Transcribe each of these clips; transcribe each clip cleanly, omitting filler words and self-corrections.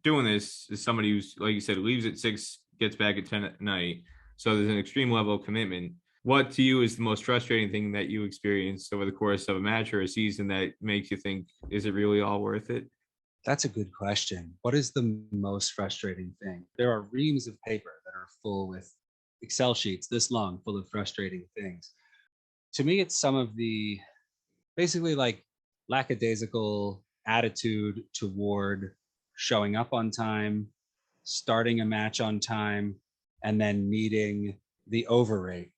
doing this as somebody who's, like you said, leaves at 6, gets back at 10 at night. So there's an extreme level of commitment. What to you is the most frustrating thing that you experienced over the course of a match or a season that makes you think, is it really all worth it? That's a good question. What is the most frustrating thing? There are reams of paper that are full with Excel sheets this long, full of frustrating things. To me, it's some of the basically like lackadaisical attitude toward showing up on time, starting a match on time, and then meeting the over rate.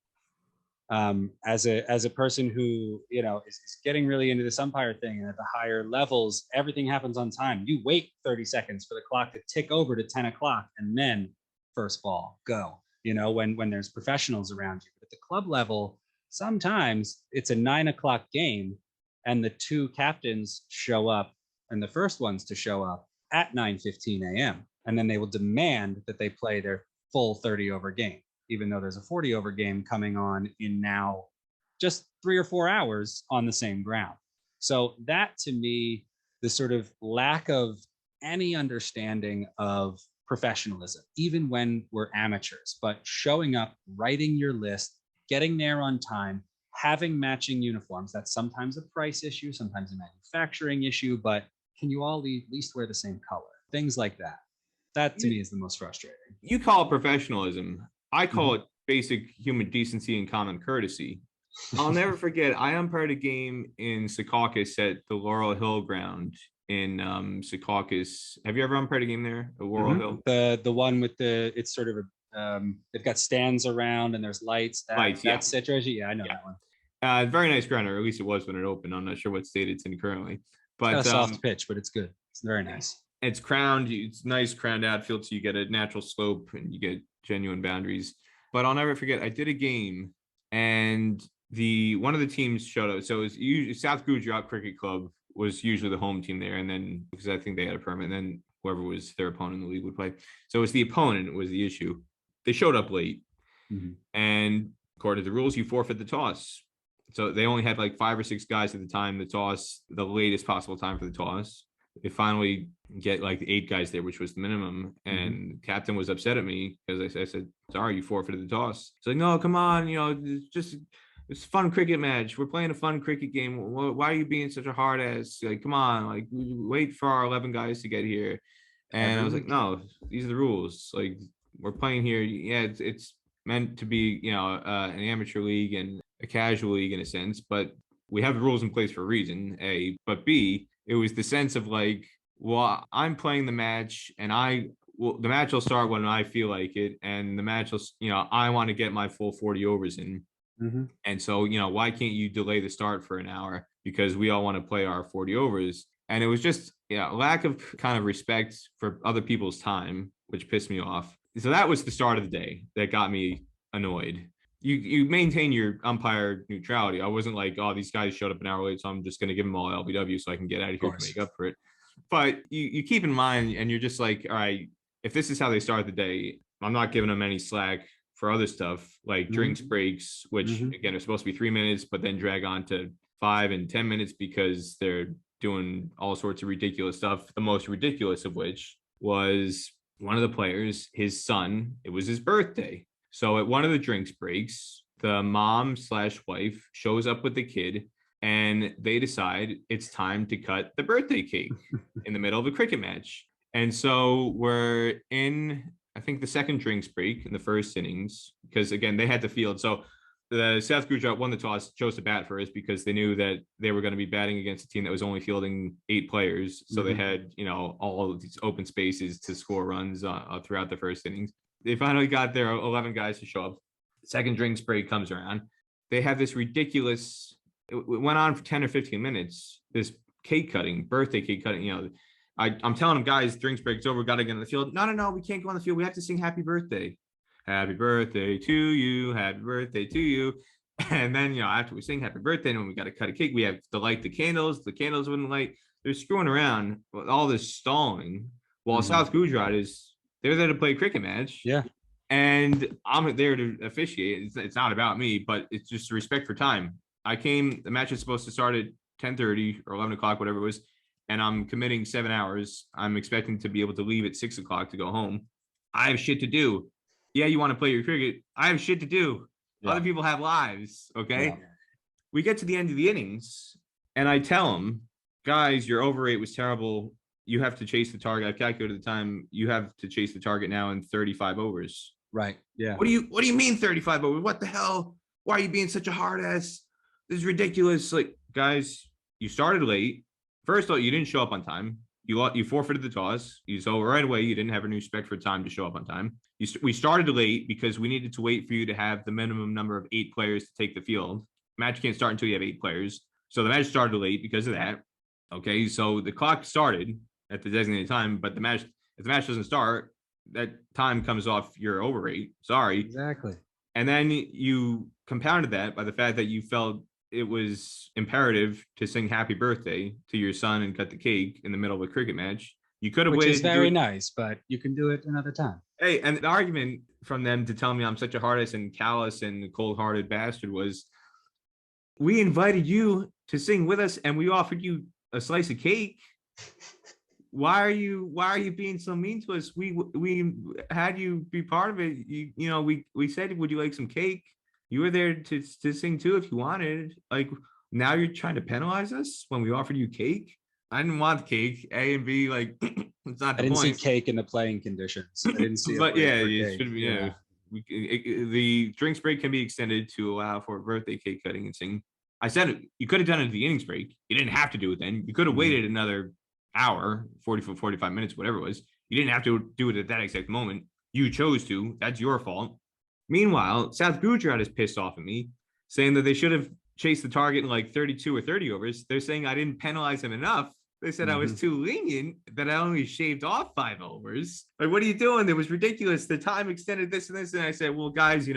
As a person who is getting really into this umpire thing, and at the higher levels, everything happens on time. You wait 30 seconds for the clock to tick over to 10 o'clock, and then first ball go. When there's professionals around you. But at the club level, sometimes it's a 9 o'clock game, and the two captains show up, and the first ones to show up at 9:15 a.m. And then they will demand that they play their full 30 over game, even though there's a 40 over game coming on in now just 3 or 4 hours on the same ground. So that, to me, the sort of lack of any understanding of professionalism, even when we're amateurs, but showing up, writing your list, getting there on time, having matching uniforms. That's sometimes a price issue, sometimes a manufacturing issue, but can you all at least wear the same color? Things like that. That to You, me is the most frustrating. you call it professionalism. I call Mhm. it basic human decency and common courtesy. I'll never forget, I umpired a game in Secaucus at the Laurel Hill ground in Secaucus. Have you ever umpired a game there at Laurel Mhm. Hill? The one with it's sort of they've got stands around and there's lights. That Lights, yeah. that situation. Yeah, I know Yeah. that one. Very nice ground, or at least it was when it opened. I'm not sure what state it's in currently. It's got a But soft pitch, but it's good. It's very yeah, nice. it's crowned. It's nice crowned outfield, so you get a natural slope and you get genuine boundaries. But I'll never forget, I did a game, and the one of the teams showed up. So it was usually South Gujarat Cricket Club was usually the home team there, and then because I think they had a permit, and then whoever was their opponent in the league would play. So it was the opponent was the issue. They showed up late, Mhm. and according to the rules, you forfeit the toss. So they only had like 5 or 6 guys at the time. The toss, the latest possible time for the toss. They finally get like 8 guys there, which was the minimum. Mhm. And the captain was upset at me because I said, "Sorry, you forfeited the toss." It's like, "No, come on, it's a fun cricket match. We're playing a fun cricket game. Why are you being such a hard ass? Like, come on, like wait for our 11 guys to get here." And I Every was like, week. "No, these are the rules. Like, we're playing here. Yeah, it's meant to be, an amateur league and a casual league in a sense, but we have the rules in place for a reason, A. But B, it was the sense of like, well, I'm playing the match and the match will start when I feel like it. And the match will, I want to get my full 40 overs in. Mhm. And so, why can't you delay the start for an hour? Because we all want to play our 40 overs. And it was just, yeah, lack of kind of respect for other people's time, which pissed me off. So that was the start of the day that got me annoyed. You maintain your umpire neutrality. I wasn't like, oh, these guys showed up an hour late, so I'm just going to give them all LBW so I can get out of Of here to course. make up for it. But you keep in mind, and you're just like, all right, if this is how they start the day, I'm not giving them any slack for other stuff like drinks Mhm. breaks, which Mhm. again are supposed to be 3 minutes, but then drag on to 5 and 10 minutes because they're doing all sorts of ridiculous stuff. The most ridiculous of which was one of the players, his son, it was his birthday. So at one of the drinks breaks, the mom slash wife shows up with the kid and they decide it's time to cut the birthday cake in the middle of a cricket match. And so we're in, I think, the second drinks break in the first innings, because again, they had the field. So the South Gujarat won the toss, chose to bat first because they knew that they were going to be batting against a team that was only fielding 8 players. So they Mhm. had, all of these open spaces to score runs throughout the first innings. They finally got their 11 guys to show up. Second drinks break comes around. They have this ridiculous, it went on for 10 or 15 minutes, this cake cutting, birthday cake cutting, I'm telling them, guys, drinks break's over, got to get on the field. No, no, no, we can't go on the field. We have to sing happy birthday. Happy birthday to you. Happy birthday to you. And then, after we sing happy birthday, and we got to cut a cake, we have to light the candles. The candles wouldn't light. They're screwing around with all this stalling while Mhm. South Gujarat they're there to play a cricket match. Yeah. And I'm there to officiate. It's not about me, but it's just respect for time. The match is supposed to start at 10:30 or 11 o'clock, whatever it was. and I'm committing 7 hours, I'm expecting to be able to leave at 6 o'clock to go home. I have shit to do. Yeah, you want to play your cricket. I have shit to do. Yeah. Other people have lives. Okay. Yeah. We get to the end of the innings, and I tell them, guys, your over rate was terrible. You have to chase the target. I've calculated the time. You have to chase the target now in 35 overs. Right. Yeah. What do you mean 35 overs? What the hell? Why are you being such a hard ass? This is ridiculous. Like, guys, you started late. First of all, you didn't show up on time. You forfeited the toss. So right away, you didn't have any respect for time to show up on time. We started late because we needed to wait for you to have the minimum number of 8 players to take the field. Match can't start until you have 8 players. So the match started late because of that. Okay, so the clock started at the designated time, but if the match doesn't start, that time comes off your over rate. Sorry. Exactly. And then you compounded that by the fact that you felt it was imperative to sing happy birthday to your son and cut the cake in the middle of a cricket match. You could have Which waited. is very nice, but you can do it another time. Hey, and the argument from them to tell me I'm such a hard-ass and callous and cold-hearted bastard was, we invited you to sing with us and we offered you a slice of cake. Why are you being so mean to us? We had you be part of it. We said, would you like some cake? You were there to sing too if you wanted. Like, now you're trying to penalize us when we offered you cake. I didn't want cake. A and B, like, it's not the point. I didn't see cake in the playing conditions. I didn't see. But yeah, it should be. Yeah, the drinks break can be extended to allow for birthday cake cutting and singing. I said you could have done it at the innings break. You didn't have to do it then. You could have waited another hour, 45 minutes, whatever it was. You didn't have to do it at that exact moment. You chose to. That's your fault. Meanwhile, South Gujarat is pissed off at me, saying that they should have chased the target in like 32 or 30 overs. They're saying I didn't penalize them enough. They said I was too lenient, that I only shaved off 5 overs. Like, what are you doing? It was ridiculous. The time extended this and this. And I said, well, guys,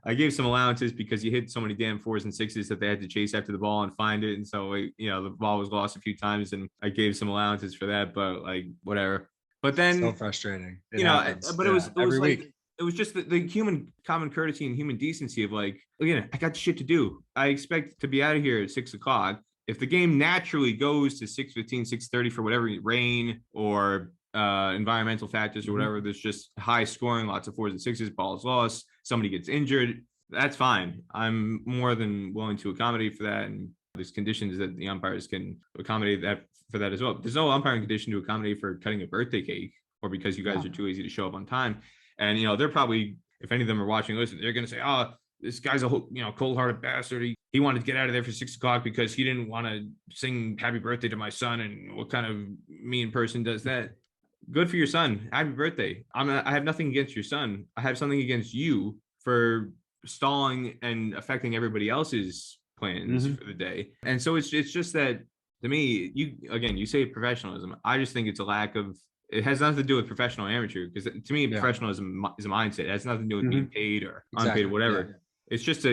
I gave some allowances because you hit so many damn 4s and 6s that they had to chase after the ball and find it. And so, the ball was lost a few times and I gave some allowances for that, but like, whatever. But then, so frustrating. It was every week. Like, it was just the human common courtesy and human decency of like, again, I got shit to do. I expect to be out of here at 6 o'clock. If the game naturally goes to 6:15, 6:30 for whatever rain or environmental factors or whatever, there's just high scoring, lots of 4s and 6s, balls lost, somebody gets injured, that's fine. I'm more than willing to accommodate for that. And there's conditions that the umpires can accommodate that for that as well. There's no umpiring condition to accommodate for cutting a birthday cake or because you guys are too lazy to show up on time. And, they're probably, if any of them are watching, listen, they're going to say, oh, this guy's a cold-hearted bastard. He wanted to get out of there for 6 o'clock because he didn't want to sing happy birthday to my son. And what kind of mean person does that? Good for your son. Happy birthday. I have nothing against your son. I have something against you for stalling and affecting everybody else's plans for the day. And so it's just that, to me, you say professionalism. I just think it's a lack of. It has nothing to do with professional and amateur, because to me, professionalism is a mindset. It has nothing to do with being paid or unpaid or whatever. Yeah. It's just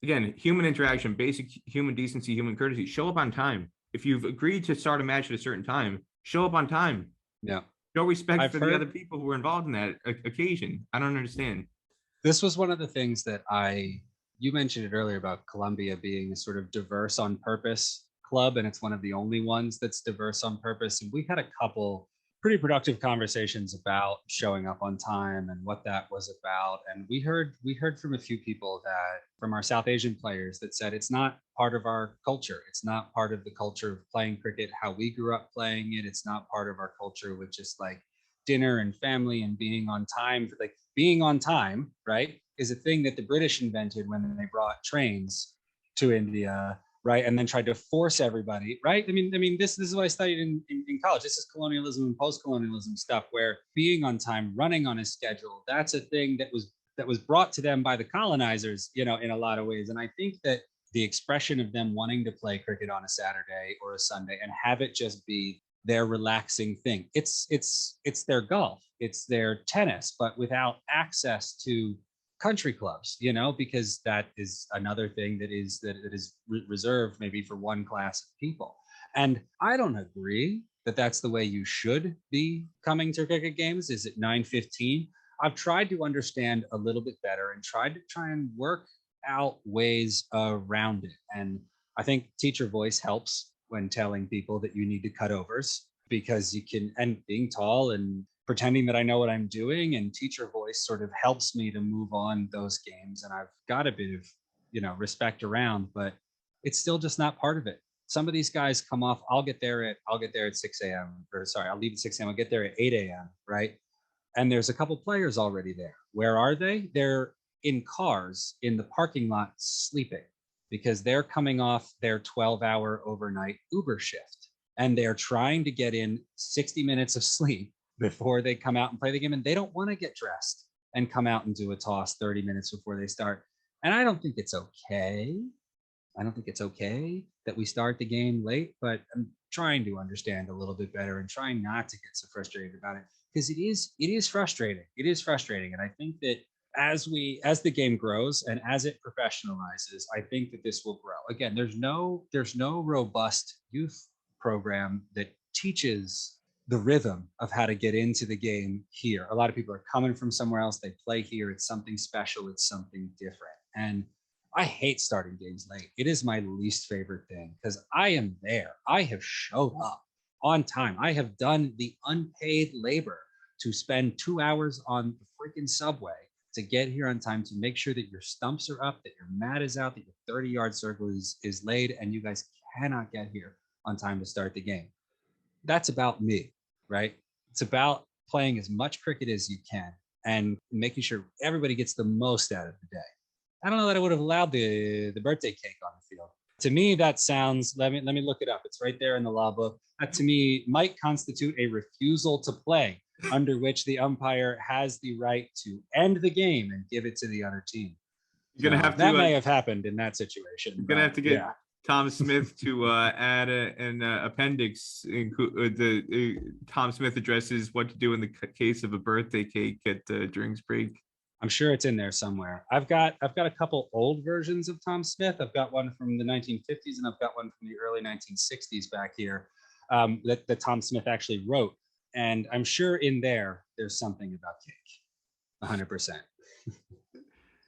again, human interaction, basic human decency, human courtesy. Show up on time. If you've agreed to start a match at a certain time, show up on time. Yeah. Show respect for the other people who were involved in that occasion. I don't understand. This was one of the things that you mentioned it earlier about Columbia being a sort of diverse on purpose club, and it's one of the only ones that's diverse on purpose. And we had a couple pretty productive conversations about showing up on time and what that was about. And we heard from a few people from our South Asian players that said it's not part of our culture. It's not part of the culture of playing cricket, how we grew up playing it. It's not part of our culture with just like dinner and family and being on time. Like, being on time, right, is a thing that the British invented when they brought trains to India, right, and then tried to force everybody, right? I mean, this is what I studied in college. This is colonialism and post-colonialism stuff, where being on time, running on a schedule, that's a thing that was brought to them by the colonizers, in a lot of ways. And I think that the expression of them wanting to play cricket on a Saturday or a Sunday and have it just be their relaxing thing. It's their golf, it's their tennis, but without access to country clubs, because that is another thing that is reserved maybe for one class of people. And I don't agree that that's the way you should be coming to cricket games. Is it 9:15? I've tried to understand a little bit better and tried to work out ways around it. And I think teacher voice helps when telling people that you need to cut overs because you can, and being tall and pretending that I know what I'm doing, and teacher voice sort of helps me to move on those games. And I've got a bit of, respect around, but it's still just not part of it. Some of these guys come off, I'll get there at 6 a.m. or sorry, I'll leave at 6 a.m. I'll get there at 8 a.m. Right. And there's a couple players already there. Where are they? They're in cars in the parking lot sleeping because they're coming off their 12-hour overnight Uber shift and they're trying to get in 60 minutes of sleep before they come out and play the game. And they don't want to get dressed and come out and do a toss 30 minutes before they start. And I don't think it's okay. I don't think it's okay that we start the game late, but I'm trying to understand a little bit better and trying not to get so frustrated about it because it is frustrating. It is frustrating. And I think that as the game grows and as it professionalizes, I think that this will grow. Again, there's no robust youth program that teaches the rhythm of how to get into the game here. A lot of people are coming from somewhere else. They play here. It's something special. It's something different. And I hate starting games late. It is my least favorite thing because I am there. I have showed up on time. I have done the unpaid labor to spend 2 hours on the freaking subway to get here on time to make sure that your stumps are up, that your mat is out, that your 30-yard circle is laid, and you guys cannot get here on time to start the game. That's about me, right? It's about playing as much cricket as you can and making sure everybody gets the most out of the day. I don't know that I would have allowed the birthday cake on the field. To me, that sounds, let me look it up. It's right there in the law book. That to me might constitute a refusal to play, under which the umpire has the right to end the game and give it to the other team. You're gonna have to. That may have happened in that situation. You're gonna have to get Tom Smith to add an appendix. Tom Smith addresses what to do in the case of a birthday cake at drinks break. I'm sure it's in there somewhere. I've got a couple old versions of Tom Smith. I've got one from the 1950s and I've got one from the early 1960s back here that Tom Smith actually wrote. And I'm sure in there's something about cake. 100%.